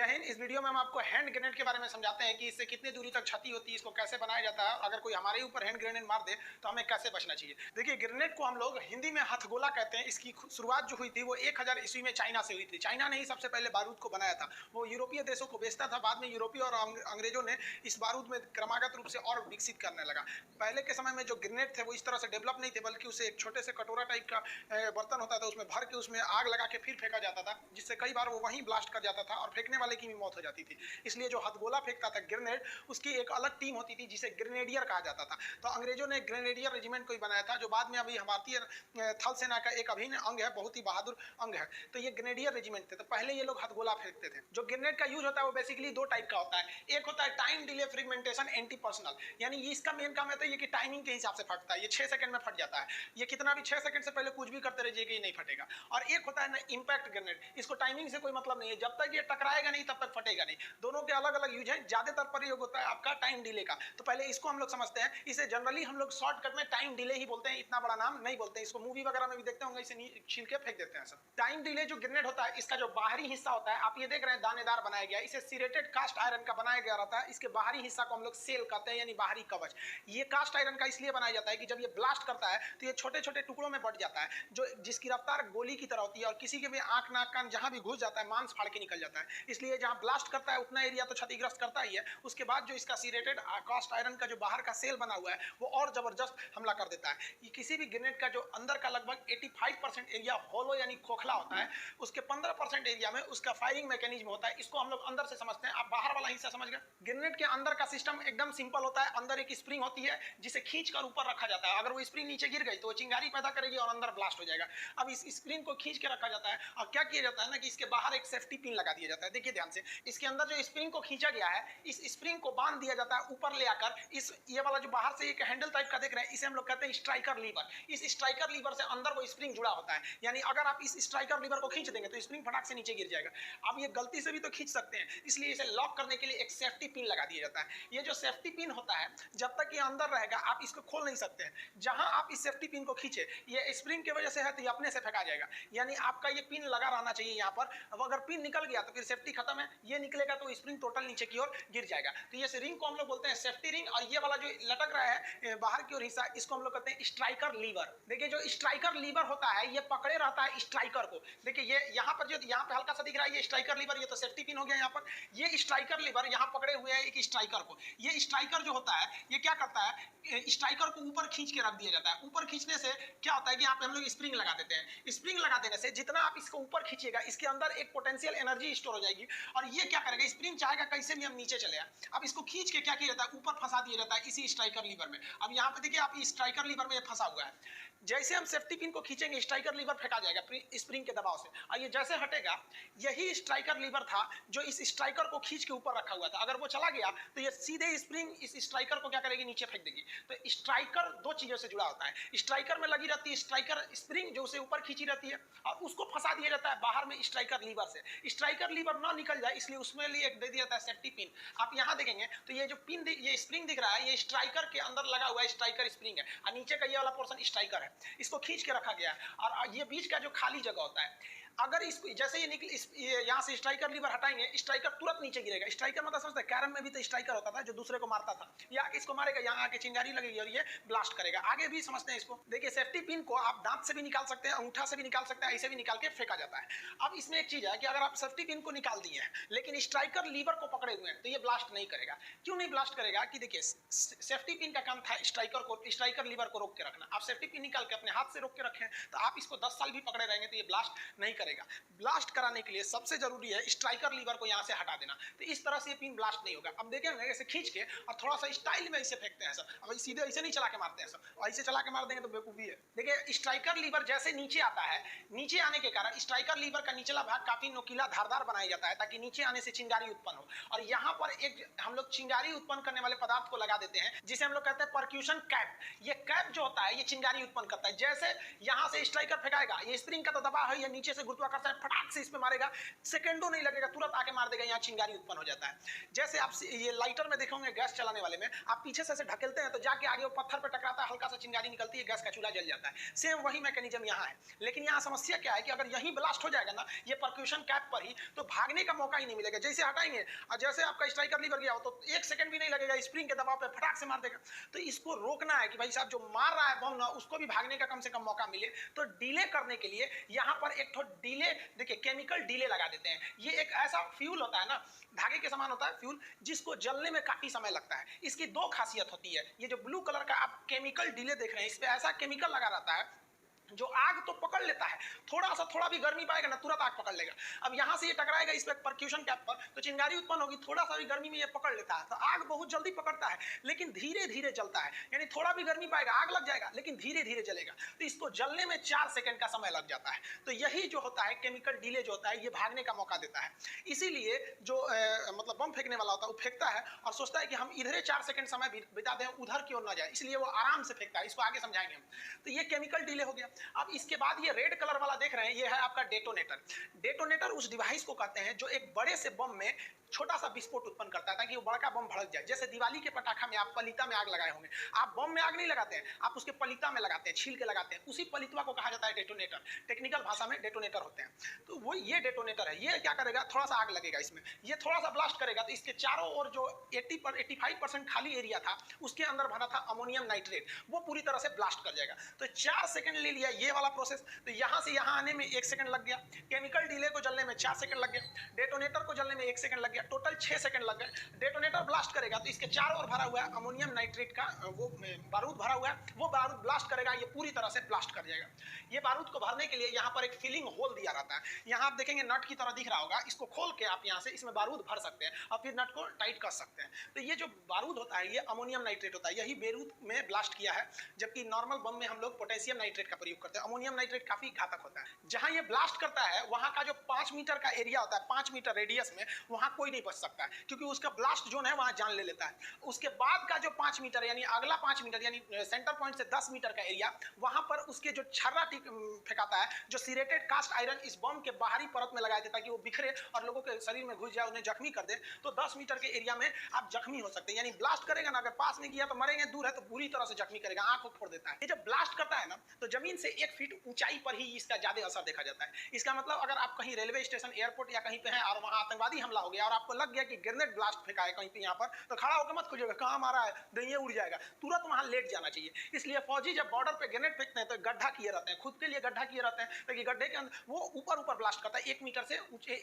जय हिंद। इस वीडियो में हम आपको हैंड ग्रेनेड के बारे में समझाते हैं कि इससे कितनी दूरी तक क्षति होती है, इसको कैसे बनाया जाता है, अगर कोई हमारे ऊपर हैंड ग्रेनेड मार दे तो हमें कैसे बचना चाहिए। देखिए, ग्रेनेड को हम लोग हिंदी में हथगोला कहते हैं। इसकी शुरुआत जो हुई थी वो 1000 ईस्वी में चाइना से हुई थी। चाइना ने ही सबसे पहले बारूद को बनाया था। वो यूरोपीय देशों को बेचता था, बाद में यूरोपीय और अंग्रेजों ने इस बारूद में क्रमागत रूप से और विकसित करने लगा। पहले के समय में जो ग्रेनेड थे वो इस तरह से डेवलप नहीं थे, बल्कि उसे एक छोटे से कटोरा टाइप का बर्तन होता था, उसमें भर के उसमें आग लगा के फिर फेंका जाता था, जिससे कई बार वो वहीं ब्लास्ट कर जाता था और फेंकने वाले की भी मौत हो जाती थी। इसलिए जो हथगोला फेंकता था ग्रेनेड, उसकी एक अलग टीम होती थी जिसे ग्रेनेडियर कहा जाता था। तो अंग्रेजों ने ग्रेनेडियर रेजिमेंट को ही बनाया था, जो बाद में अभी भारतीय थल सेना का एक अभिन्न अंग है, बहुत ही बहादुर अंग है। तो ये ग्रेनेडियर रेजिमेंट थे। तो पहले ये लोग हथगोला फेंकते थे। जो ग्रेनेड का यूज होता है वो बेसिकली दो टाइप का होता है। एक होता है time delay fragmentation anti personal, यानी इसका मेन काम है कि टाइमिंग के हिसाब से फटता है। ये 6 सेकंड में फट जाता है। ये कितना भी 6 सेकंड से पहले कुछ भी करते रहिए, ये नहीं फटेगा। और एक होता है ना इंपैक्ट ग्रेनेड, इसको टाइमिंग से कोई मतलब नहीं है, जब तक ये टकराएगा नहीं तब तक फटेगा नहीं। दोनों के अलग अलग यूज है। ज्यादातर प्रयोग होता है आपका टाइम डिले का। तो पहले इसको हम लोग समझते हैं। इसे जनरली हम लोग शॉर्टकट में टाइम डिले ही बोलते हैं, इतना बड़ा नाम नहीं बोलते हैं। इसको मूवी वगैरह में भी देखते होंगे, इसे छील के फेंक देते हैं सब। टाइम डिले जो ग्रेनेड होता है, इसका जो बाहरी हिस्सा होता है, आप ये देख रहे हैं दानेदार बनाया गया, इसे सिरेटेड कास्ट आयरन का बनाया गया रहता है। इसके बाहरी हिस्सा को हम लोग सेल कहते हैं, यानी बाहरी कवच। ये कास्ट आयरन का इसलिए बनाया जाता है कि जब ये ब्लास्ट करता है तो ये छोटे छोटे टुकड़ों में बट जाता है, जो जिसकी रफ्तार गोली की तरह होती है, और किसी के भी आंख नाक कान जहां भी घुस जाता है मांस फाड़ के निकल जाता है। इसलिए जहां ब्लास्ट करता है उतना एरिया तो क्षतिग्रस्त करता ही है, उसके बाद जो इसका सिरेटेड कास्ट आयरन का जो बाहर का सेल बना हुआ है वो और जबरदस्त हमला कर देता है। ये किसी भी ग्रेनेड का जो अंदर का लगभग 85% एरिया होलो यानी खोखला होता है, उसके 15% एरिया में उसका फायरिंग मैकेनिज्म होता है। इसको हम लोग अंदर से समझते हैं। आप बाहर वाला हिस्सा समझ गए। ग्रेनेड के अंदर का सिस्टम एकदम सिंपल होता है। अंदर एक स्प्रिंग होती है जिसे खींच कर ऊपर रखा जाता है। अगर वो स्प्रिंग नीचे गिर गई तो वो चिंगारी पैदा करेगी और अंदर ब्लास्ट हो जाएगा। अब इस स्प्रिंग को खींच के रखा जाता है और क्या किया जाता है ना कि इसके बाहर एक सेफ्टी पिन लगा दिया जाता है। देखिए ध्यान से, इसके अंदर जो स्प्रिंग को खींचा गया है, इस स्प्रिंग को बांध दिया जाता है ऊपर ले आकर। इस ये वाला जो बाहर से एक हैंडल टाइप का देख रहे हैं, इसे हम लोग कहते हैं स्ट्राइकर लीवर। इस स्ट्राइकर लीवर से अंदर वो स्प्रिंग जुड़ा होता है, यानी अगर आप इस स्ट्राइकर लीवर को खींच देंगे तो स्प्रिंग फटाक से नीचे गिर जाएगा। अब ये गलती से भी तो खींच सकते हैं, इसलिए इसे लॉक करने के लिए एक सेफ्टी पिन लगा दिया जाता है। ये जो सेफ्टी पिन होता है, जब तक ये अंदर रहेगा आप इसको खोल नहीं सकते हैं। जहां आप इस सेफ्टी पिन को खींचे, ये स्प्रिंग की वजह से है तो ये अपने से फेंका जाएगा, यानी आपका ये पिन लगा रहना चाहिए यहाँ पर। अब अगर पिन निकल गया तो फिर सेफ्टी खत्म है, ये निकलेगा तो स्प्रिंग टोटल नीचे की ओर गिर जाएगा। तो ये रिंग को हम लोग बोलते हैं सेफ्टी रिंग, और ये वाला जो लटक रहा है बाहर की ओर हिस्सा, इसको हम लोग कहते हैं स्ट्राइकर लीवर। देखिए, जो स्ट्राइकर लीवर होता है ये पकड़े रहता है स्ट्राइकर को। देखिए ये यहाँ पर जो यहाँ पे हल्का सा दिख रहा है, ये स्ट्राइकर लीवर, ये तो सेफ्टी पिन हो गया। यहाँ पर ये स्ट्राइकर लीवर यहाँ पकड़े हुए है एक स्ट्राइकर को। ये स्ट्राइकर जो होता है ये क्या करता है, स्ट्राइकर को ऊपर खींच के रख दिया जाता है। ऊपर खींचने से क्या होता है कि यहाँ पे हम लोग स्प्रिंग लगा देते हैं। स्प्रिंग लगा देने से जितना आप इसको ऊपर खींचिएगा, इसके अंदर एक पोटेंशियल एनर्जी स्टोर हो जाएगी, और ये क्या करेगा, स्प्रिंग चाहेगा कैसे भी हम नीचे चले आए। अब इसको खींच के क्या किया जाता है, ऊपर फंसा दिया जाता है इसी स्ट्राइकर लीवर में। अब यहाँ पे देखिए, आप स्ट्राइकर लीवर में फंसा हुआ है। जैसे हम सेफ्टी पिन को खींचेंगे, स्ट्राइकर लीवर फेंका जाएगा स्प्रिंग के दबाव से, और ये जैसे हटेगा, यही स्ट्राइकर लीवर था जो इस स्ट्राइकर को खींच के ऊपर रखा हुआ था। अगर वो चला गया तो ये सीधे स्प्रिंग इस स्ट्राइकर को क्या करेगी, नीचे फेंक देगी। तो स्ट्राइकर दो चीजों से जुड़ा होता है। स्ट्राइकर में लगी रहती है स्ट्राइकर स्प्रिंग जो उसे ऊपर खींची रहती है, और उसको फंसा दिया जाता है बाहर में स्ट्राइकर लीवर से। स्ट्राइकर लीवर ना निकल जाए इसलिए उसमें लिए एक दे दिया जाता है सेफ्टी पिन। आप यहाँ देखेंगे तो ये जो पिन ये स्प्रिंग दिख रहा है, ये स्ट्राइकर के अंदर लगा हुआ है स्ट्राइकर स्प्रिंग है, और नीचे का ये वाला पोर्शन स्ट्राइकर है। इसको खींच के रखा गया है, और ये बीच का जो खाली जगह होता है, अगर इसको जैसे ये निकल यहाँ से स्ट्राइकर लीवर हटाएंगे, स्ट्राइकर तुरंत नीचे गिरेगा। स्ट्राइकर मतलब समझते हैं, कैरम में भी तो स्ट्राइकर होता था जो दूसरे को मारता था, या इसको मारेगा, यहाँ आके चिंगारी लगेगी और ये ब्लास्ट करेगा। आगे भी समझते हैं इसको। देखिए, सेफ्टी पिन को आप दांत से भी निकाल सकते हैं, अंगूठा से भी निकाल सकते हैं, ऐसे भी निकाल के फेंका जाता है। अब इसमें एक चीज है कि अगर आप सेफ्टी पिन को निकाल दिए हैं लेकिन स्ट्राइकर लीवर को पकड़े हुए हैं तो ये ब्लास्ट नहीं करेगा। क्यों नहीं ब्लास्ट करेगा कि देखिए, सेफ्टी पिन का काम था स्ट्राइकर लीवर को रोक के रखना। आप सेफ्टी पिन निकाल के अपने हाथ से रोक के रखें तो आप इसको 10 साल भी पकड़े रहेंगे तो ये ब्लास्ट नहीं करेगा। ब्लास्ट कराने के लिए सबसे जरूरी है स्ट्राइकर लीवर को यहाँ से हटा देना, तो इस तरह से ये पिन ब्लास्ट नहीं होगा। अब देखेंगे ऐसे खींच के और थोड़ा सा स्टाइल में इसे फेंकते हैं सब। अब सीधे ऐसे नहीं चला के मारते हैं सब, और ऐसे चला के मार देंगे तो बेवकूफी है। देखिए, स्ट्राइकर लीवर जैसे नीचे आता है, नीचे आने के कारण स्ट्राइकर लीवर का निचला भाग काफी नुकीला धारदार बनाया जाता है ताकि नीचे आने से चिंगारी उत्पन्न हो, और यहाँ पर एक हम लोग चिंगारी उत्पन्न करने वाले पदार्थ को लगा देते हैं जिसे हम लोग कहते हैं परक्यूशन कैप। ये कैप जो होता है ये चिंगारी उत्पन्न करता है। जैसे यहाँ से स्ट्राइकर फेंकाएगा, ये स्प्रिंग का तो दबाव है, ये नीचे से गुरुत्वाकर्षण फटाक से इस पे मारेगा, सेकंडों नहीं लगेगा, तुरंत आके मार देगा, यहाँ चिंगारी उत्पन्न हो जाता है। जैसे आप ये लाइटर में देखोगे गैस चलाने वाले में, आप पीछे से ढकेलते हैं तो जाके आगे वो पत्थर पे टकराता है, हल्का सा चिंगारी निकलती है, गैस का चूल्हा जल जाता है। सेम वही मैकेनिज्म यहाँ है, लेकिन यहाँ समस्या क्या है कि अगर यहीं ब्लास्ट हो जाएगा ना ये परक्यूशन कैप पर ही, तो भागने का मौका ही नहीं मिलेगा। जैसे हटाएंगे और जैसे आपका स्ट्राइकर लीवर गया हो तो 1 सेकंड भी नहीं लगेगा, स्प्रिंग के दबाव पे फटाक से मार देगा। तो इसको रोकना है कि भाई साहब जो मार रहा है बम ना, उसको भी भागने का कम से कम मौका मिले। तो डिले करने के लिए यहाँ पर एक तो डिले, देखिए केमिकल डिले लगा देते हैं। ये एक ऐसा फ्यूल होता है ना, धागे के समान होता है फ्यूल, जिसको जलने में काफी समय लगता है। इसकी 2 खासियत होती है। ये जो ब्लू कलर का आप केमिकल डिले देख रहे हैं, इस पे ऐसा केमिकल लगा रहता है जो आग तो पकड़ लेता है, थोड़ा भी गर्मी पाएगा ना तुरंत आग पकड़ लेगा। अब यहां से ये टकराएगा इस पे परक्यूशन कैप पर, तो चिंगारी उत्पन्न होगी, थोड़ा सा भी गर्मी में ये पकड़ लेता है, तो आग बहुत जल्दी पकड़ता है, लेकिन धीरे धीरे जलता है। यानी थोड़ा भी गर्मी पाएगा आग लग जाएगा, लेकिन धीरे धीरे जलेगा। तो इसको जलने में 4 सेकंड का समय लग जाता है। तो यही जो होता है केमिकल डिले जो होता है, ये भागने का मौका देता है। इसीलिए जो मतलब बम फेंकने वाला होता है वो फेंकता है और सोचता है कि हम इधरे 4 सेकंड समय बिता दें, उधर की ओर ना जाए, इसलिए वो आराम से फेंकता है। इसको आगे समझाएंगे हम। तो ये केमिकल डिले हो गया। अब इसके बाद ये रेड कलर वाला देख रहे हैं, ये है आपका डेटोनेटर। डेटोनेटर उस डिवाइस को कहते हैं जो एक बड़े से बम में छोटा सा विस्फोट उत्पन्न करता है ताकि वो बड़ा बम भड़क जाए। जैसे दिवाली के पटाखा में आप पलीता में आग लगाए होंगे, आप बम में आग नहीं लगाते हैं, आप उसके पलीता में लगाते हैं, छील के लगाते हैं, उसी पलीतवा को कहा जाता है डेटोनेटर। टेक्निकल भाषा में डेटोनेटर होते हैं। तो वो ये डेटोनेटर है। ये क्या करेगा, थोड़ा सा आग लगेगा इसमें, ये थोड़ा सा ब्लास्ट करेगा तो इसके चारों ओर जो 85% खाली एरिया था उसके अंदर भरा था अमोनियम नाइट्रेट, वो पूरी तरह से ब्लास्ट कर जाएगा। तो 4 सेकंड ले लिया ये वाला प्रोसेस। तो यहां से यहां आने में 1 सेकंड लग गया, केमिकल डिले को जलने में 4 सेकंड लग गया, डेटोनेटर को जलने में 1 सेकंड लग गया, टोटल 6 सेकंड लग गए। डेटोनेटर ब्लास्ट करेगा तो इसके चारों ओर भरा हुआ है अमोनियम नाइट्रेट का वो बारूद भरा हुआ है, वो बारूद ब्लास्ट करेगा, ये पूरी तरह से ब्लास्ट कर जाएगा। ये बारूद को भरने के लिए यहाँ पर एक फिलिंग होल दिया रहता है। यहाँ आप देखेंगे नट की तरह दिख रहा होगा, इसको खोल के आप यहाँ से इसमें बारूद भर सकते हैं और फिर नट को टाइट कर सकते हैं। तो ये जो बारूद होता है ये अमोनियम नाइट्रेट होता है, यही बेरूत में ब्लास्ट किया है, जबकि नॉर्मल बम में हम लोग पोटेशियम नाइट्रेट का प्रयोग करते हैं। अमोनियम नाइट्रेट काफी घातक होता है। जहां ये ब्लास्ट करता है वहां का जो 5 मीटर का एरिया होता है, 5 मीटर रेडियस में, वहां कोई नहीं बच सकता है क्योंकि उसका ब्लास्ट जोन है वहां जान ले लेता है। उसके बाद का जो 5 मीटर यानी अगला 5 मीटर यानी सेंटर पॉइंट से 10 मीटर का एरिया, वहां पर उसके जो छर्रा फेंकाता है, जो सिरेटेड कास्ट आयरन इस बम के बाहरी परत में लगाए थे ताकि वो बिखरे और लोगों के शरीर में घुस जाए, उन्हें जख्मी कर दे। तो 10 मीटर के एरिया में आप जख्मी हो सकते हैं। यानी ब्लास्ट करेगा ना, अगर पास में किया तो मरेंगे, दूर है तो पूरी तरह से जख्मी करेगा, आंख को फोड़ देता है। ये जब ब्लास्ट करता है ना तो जमीन से 1 फीट ऊंचाई पर ही इसका ज्यादा असर देखा जाता है। इसका मतलब अगर आप कहीं रेलवे स्टेशन, एयरपोर्ट या कहीं पे हैं और वहां आतंकवादी हमला हो गया और आपको लग गया कि ग्रेनेड ब्लास्ट फेंका है कहीं पे यहाँ पर, तो खड़ा होकर मत खोजिएगा कहाँ मारा है, दहिए उड़ जाएगा, तुरंत वहां लेट जाना चाहिए। इसलिए फौजी जब बॉर्डर पे ग्रेनेड फेंकते हैं तो गड्ढा किए रहते हैं, खुद के लिए गड्ढा किए रहते हैं ताकि गड्ढे के अंदर वो ऊपर ब्लास्ट करता है 1 मीटर से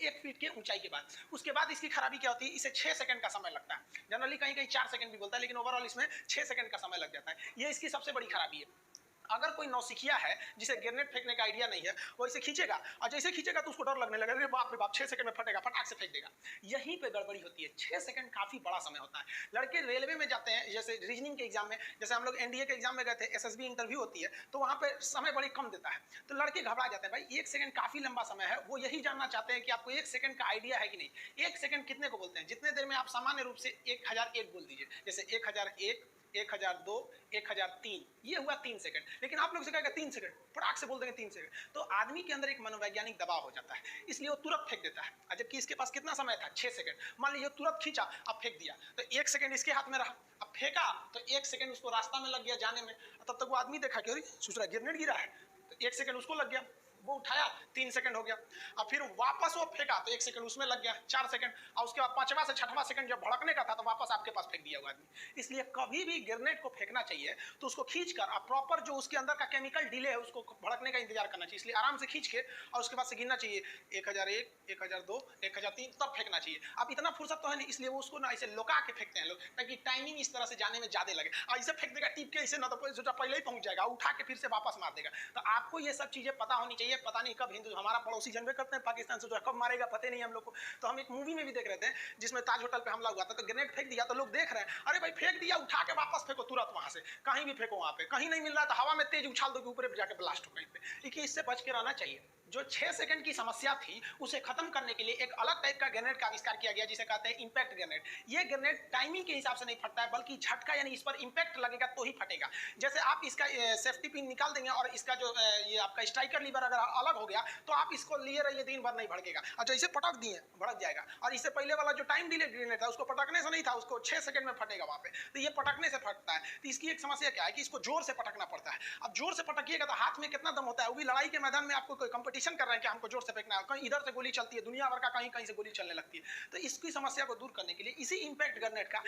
1 फीट के ऊंचाई के बाद। उसके बाद इसकी खराबी क्या होती है, इसे 6 सेकंड का समय लगता है। जनरली कहीं कहीं 4 सेकंड भी बोलता है, लेकिन ओवरऑल इसमें 6 सेकंड का समय लग जाता है। ये इसकी सबसे बड़ी खराबी है। अगर कोई नौसिखिया है जिसे ग्रेनेड फेंकने का आइडिया नहीं है, वो इसे खींचेगा और जैसे खींचेगा तो उसको डर लगने लगेगा, अरे बाप रे बाप 6 सेकंड में फटेगा, फटाक से फेंक देगा। यहीं पे गड़बड़ी होती है। 6 सेकंड काफी बड़ा समय होता है। लड़के रेलवे में जाते हैं, जैसे रीजनिंग के एग्जाम में, जैसे हम लोग एनडीए के एग्जाम में गए थे, एसएसबी इंटरव्यू होती है तो वहां पे समय बड़ी कम देता है, तो लड़के घबरा जाते हैं, भाई 1 सेकंड काफी लंबा समय है। वो यही जानना चाहते हैं कि आपको 1 सेकंड का आइडिया है कि नहीं। 1 सेकंड कितने को बोलते हैं, जितने देर में आप सामान्य रूप से 1001 बोल दीजिए, जैसे 1001, 1002, 1003, ये हुआ 3 सेकंड। लेकिन आप लोग से कहेगा 3 सेकंड, फटाक से बोल देंगे 3 सेकंड, तो आदमी के अंदर एक मनोवैज्ञानिक दबाव हो जाता है, इसलिए वो तुरंत फेंक देता है। जबकि इसके पास कितना समय था, 6 सेकंड। मान लीजिए तुरंत खींचा, अब फेंक दिया, तो 1 सेकंड इसके हाथ में रहा, अब फेंका तो 1 सेकंड उसको रास्ता में लग गया जाने में। तब तक वो आदमी देखा कि अरे सोच रहा ग्रेनेड गिरा है, तो 1 सेकंड उसको लग गया, वो उठाया 3 सेकंड हो गया, और फिर वापस वो फेंका तो 1 सेकंड उसमें लग गया, 4 सेकंड, और उसके बाद 5वां से 6वां सेकंड जब भड़कने का था तो वापस आपके पास फेंक दिया हुआ आदमी। इसलिए कभी भी ग्रेनेड को फेंकना चाहिए तो उसको खींचकर और प्रॉपर जो उसके अंदर का केमिकल डिले है उसको भड़कने का इंतजार करना चाहिए। इसलिए आराम से खींच के और उसके बाद से गिनना चाहिए 1001, 1002, 1003, तब फेंकना चाहिए। अब इतना फुर्सत तो है नहीं, इसलिए वो उसको ना ऐसे लुका के फेंकते हैं लोग ताकि टाइमिंग इस तरह से जाने में ज्यादा लगे। ऐसे फेंक देगा टीप के, ऐसे ना तो पहले ही पहुंच जाएगा, उठा के फिर से वापस मार देगा। तो आपको ये सब चीजें पता होनी चाहिए। पता नहीं कब हिंदू हमारा पड़ोसी जनबे करते हैं पाकिस्तान से, जो कब मारेगा पता नहीं हम लोग को। तो हम एक मूवी में भी देख रहे थे जिसमें ताज होटल पे हमला हुआ था, तो ग्रेनेड फेंक दिया तो लोग देख रहे हैं, अरे भाई फेंक दिया, उठा के वापस फेंको तुरंत, वहां से कहीं भी फेंको, वहां पे कहीं नहीं मिल रहा तो हवा में तेज उछाल दो कि ऊपर जाके ब्लास्ट हो कहीं पे। इससे बच के रहना चाहिए। जो 6 सेकंड की समस्या थी उसे खत्म करने के लिए एक अलग टाइप का ग्रेनेड का आविष्कार किया गया जिसे कहते हैं इंपैक्ट ग्रेनेड। ये ग्रेनेड टाइमिंग के हिसाब से नहीं फटता है बल्कि झटका यानी इस पर इंपैक्ट लगेगा तो ही फटेगा। जैसे आप इसका सेफ्टी पिन निकाल देंगे और इसका जो ये आपका स्ट्राइकर लीवर अगर अलग हो गया तो आप इसको लिए रहिए दिन भर नहीं भड़केगा। अच्छा इसे पटक दिए भड़क जाएगा। और इससे पहले वाला जो टाइम डिले ग्रेनेड था उसको पटकने से नहीं था, उसको 6 सेकंड में फटेगा वहां पे, तो ये पटकने से फटता है। तो इसकी एक समस्या क्या है कि इसको जोर से पटकना पड़ता है। अब जोर से पटकिएगा तो हाथ में कितना दम होता है, वो भी लड़ाई के मैदान में आपको कोई कंपटीशन कर रहे हैं कि हमको जोर से फेंकना है, कहीं इधर से गोली चलती है, दुनिया भर का कहीं कहीं से गोली चलने लगती है। तो इसकी समस्या को दूर करने के लिए इसी इंपैक्ट ग्रेनेड का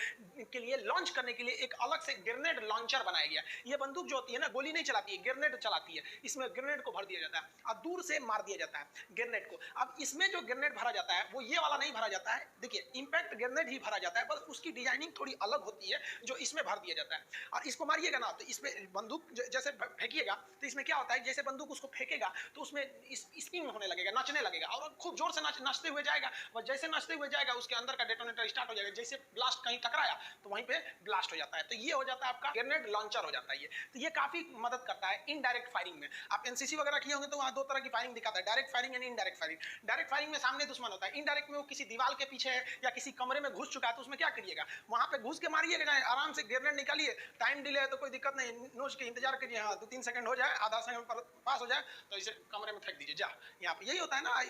के लिए लॉन्च करने के लिए एक अलग से ग्रेनेड लॉन्चर बनाया गया। ये बंदूक जो होती है ना गोली नहीं चलाती है, ग्रेनेड चलाती है। इसमें ग्रेनेड को भर दिया जाता है और दूर से मार दिया जाता है ग्रेनेड को। अब इसमें जो ग्रेनेड भरा जाता है वो ये वाला नहीं भरा जाता है, देखिए इंपैक्ट ग्रेनेड ही भरा जाता है, बस उसकी डिजाइनिंग थोड़ी अलग होती है जो इसमें भर दिया जाता है। और इसको मारिएगा ना तो इसमें बंदूक जैसे फेंकिएगा तो इसमें क्या होता है, जैसे बंदूक उसको फेंकेगा तो उसमें स्पिन होने लगेगा, नचने लगेगा और खूब जोर से नचते हुए जाएगा। और जैसे नचते हुए जाएगा उसके अंदर का डेटोनेटर स्टार्ट हो जाएगा, जैसे ब्लास्ट कहीं टकराया तो वहीं पे ब्लास्ट हो जाता है। तो ये हो जाता है आपका ग्रेनेड लॉन्चर हो जाता है। ये तो ये काफी मदद करता है इनडायरेक्ट फायरिंग में। आप एनसीसी वगैरह किए होंगे तो वहां दो तरह की फायरिंग दिखाता है, direct firing and indirect firing. Direct firing में सामने दुश्मन होता है, इनडायरेक्ट में वो किसी दीवार के पीछे है या किसी कमरे में घुस चुका है तो उसमें क्या करिएगा, वहां पे घुस के मारिएगा, आराम से ग्रेनेड निकालिए, टाइम डिले है तो कोई दिक्कत नहीं, नोच के इंतजार करिए, हाँ 2-3 सेकंड हो जाए, आधा सेकंड पास हो जाए तो इसे कमरे में फेंक दीजिए जा। यहाँ पे यही होता है ना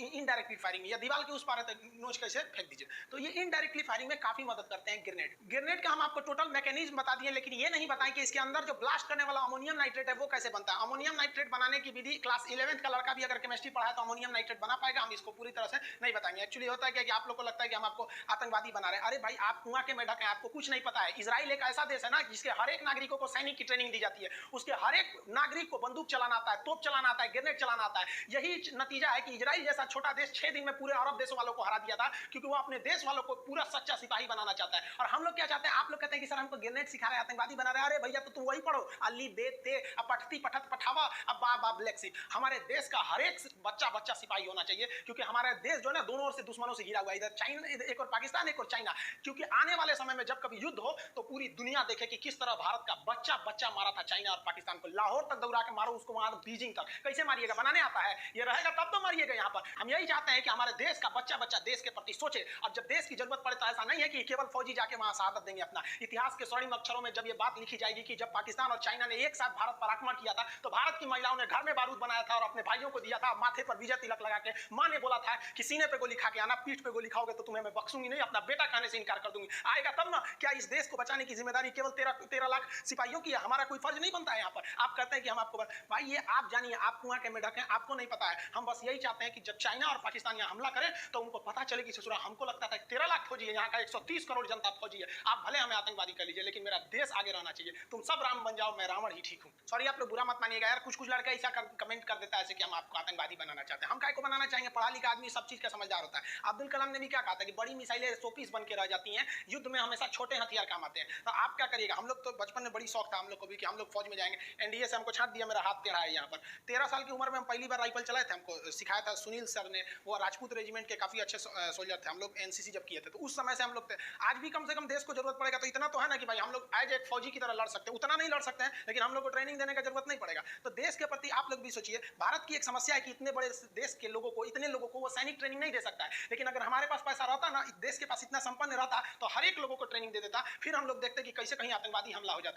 इनडायरेक्टली फायरिंग में, या दीवार के उस पार है तो नोच के इसे फेंक दीजिए। तो ये इनडायरेक्टली फायरिंग में काफी मदद करते हैं ग्रेनेड। ग्रेनेड का हम आपको टोटल मैकेनिज्म बता दिए, लेकिन ये नहीं बताएं कि इसके अंदर जो ब्लास्ट करने वाला अमोनियम नाइट्रेट है वो कैसे बनता है। अमोनियम नाइट्रेट बनाने की विधि क्लास 11th का लड़का भी अगर केमिस्ट्री पढ़ा है तो अमोनियम नाइट्रेट बना पाएगा, हम इसको पूरी तरह से नहीं बताएंगे। एक्चुअली होता है कि आप लोग को लगता है कि हम आपको आतंकवादी बना रहे हैं। अरे भाई आप कुआं के मेढक हैं, आपको कुछ नहीं पता है। इजराइल एक ऐसा देश है ना जिसके हर एक नागरिकों को सैनिक की ट्रेनिंग दी जाती है, उसके हर एक नागरिक को बंदूक चलाना आता है, तोप चलाना आता है, ग्रेनेड चलाना आता है। यही नतीजा है कि इजराइल जैसा छोटा देश 6 दिन में पूरे अरब देशों वालों को हरा दिया था, क्योंकि वो अपने देश वालों को पूरा सच्चा सिपाही बनाना चाहता है। और हम लोग क्या चाहते हैं, आप लोग कहते हैं कि सर हमको ग्रेनेड सिखा रहे हैं, आतंकवादी बना रहे हैं। अरे भैया तो तुम वही पढ़ो, अली बेत ते पठती पठत पठावा अब बा ब्लैक शिप। हमारे देश का हर एक बच्चा सिपाही होना चाहिए, क्योंकि हमारा देश जो है ना दोनों ओर से दुश्मनों से घिरा हुआ है, इधर चाइना एक और पाकिस्तान एक और चाइना। क्योंकि आने वाले समय में जब कभी युद्ध हो तो पूरी दुनिया देखे कि किस तरह भारत का बच्चा मारा था चाइना और पाकिस्तान को, लाहौर तक दौड़ा के मारो उसको, वहां बीजिंग तक। कैसे मारिएगा, बनाने आता है, ये रहेगा तब तो मारिएगा। यहाँ पर हम यही चाहते हैं कि हमारे देश का बच्चा देश के प्रति सोचे। अब जब देश की जरूरत पड़े तो ऐसा नहीं है कि केवल फौजी जाके वहां शहादत देंगे। अपना इतिहास के स्वर्णिम अक्षरों में जब ये बात लिखी जाएगी कि जब पाकिस्तान और चाइना ने एक साथ भारत पर आक्रमण किया था तो भारत की महिलाओं ने घर में बारूद बनाया था और अपने भाइयों को दिया था, माथे पर विजय तिलक लगा के। मां ने बोला था कि सीने पे गोली खा के आना, पीठ पे गोली खाओगे तो तुम्हें मैं बख्शूंगी नहीं, अपना बेटा खाने से इनकार कर दूंगी। आएगा तब ना। क्या इस देश को बचाने की जिम्मेदारी केवल 13 लाख सिपाहियों की है? हमारा कोई फर्ज नहीं बनता है यहाँ पर? आप कहते हैं कि हम आपको भाई ये आप जानिए, आप कुआं के मेढक हैं, आपको नहीं पता है। हम बस यही चाहते हैं कि जब चाइना और पाकिस्तान यहाँ हमला करें तो उनको पता चले कि ससुरा हमको लगता था 13 लाख फौजी है, यहाँ का 130 करोड़ जनता फौजी है। आप भले हमें आतंकवादी कर लीजिए लेकिन मेरा देश आगे रहना चाहिए। तुम सब राम बन जाओ, मैं रावण ही ठीक हूँ। सॉरी आप लोग बुरा मत मानिएगा यार, कुछ लड़का ऐसा कमेंट कर देता है ऐसे कि हम आपको आतंकवादी बनाना चाहते हैं। हम काय को बनाना चाहेंगे, पढ़ा लिखा आदमी सब चीज का समझदार होता है। अब्दुल कलाम ने भी क्या कहा था कि बड़ी मिसाइलें शोपीस बन के रह जाती हैं, युद्ध में हमेशा छोटे हथियार काम आते हैं। तो आप क्या करिएगा, हम लोग तो बचपन में बड़ी शौक था हम लोग को भी कि हम लोग फौज में जाएंगे। एनडीए से हमको छांट दिया, मेरा हाथ टेढ़ा है यहाँ पर। 13 साल की उम्र में हम पहली बार राइफल चलाए थे, हमको सिखाया था सुनील सर ने, वो राजपूत रेजिमेंट के काफी अच्छे सोल्जर थे। हम लोग एनसीसी जब किए थे तो उस समय से हम लोग थे। आज भी कम से कम देश को जरूरत पड़ेगा तो इतना तो है ना कि भाई हम लोग एज एक फौजी की तरह लड़ सकते हैं। उतना नहीं लड़ सकते हैं लेकिन हम लोग को ट्रेनिंग देने का जरूरत नहीं पड़ेगा। तो देश के प्रति आप लोग भी सोचिए। भारत की एक समस्या है कि इतने बड़े देश के लोगों को, इतने लोगों को वो सैनिक ट्रेनिंग नहीं दे सकता है। लेकिन अगर हमारे पास पैसा रहता ना, देश के पास इतना संपन्न रहता तो हर एक लोगों को ट्रेनिंग दे देता। फिर हम लोग देखते कि कैसे कहीं आतंकवादी हमला हो जाता।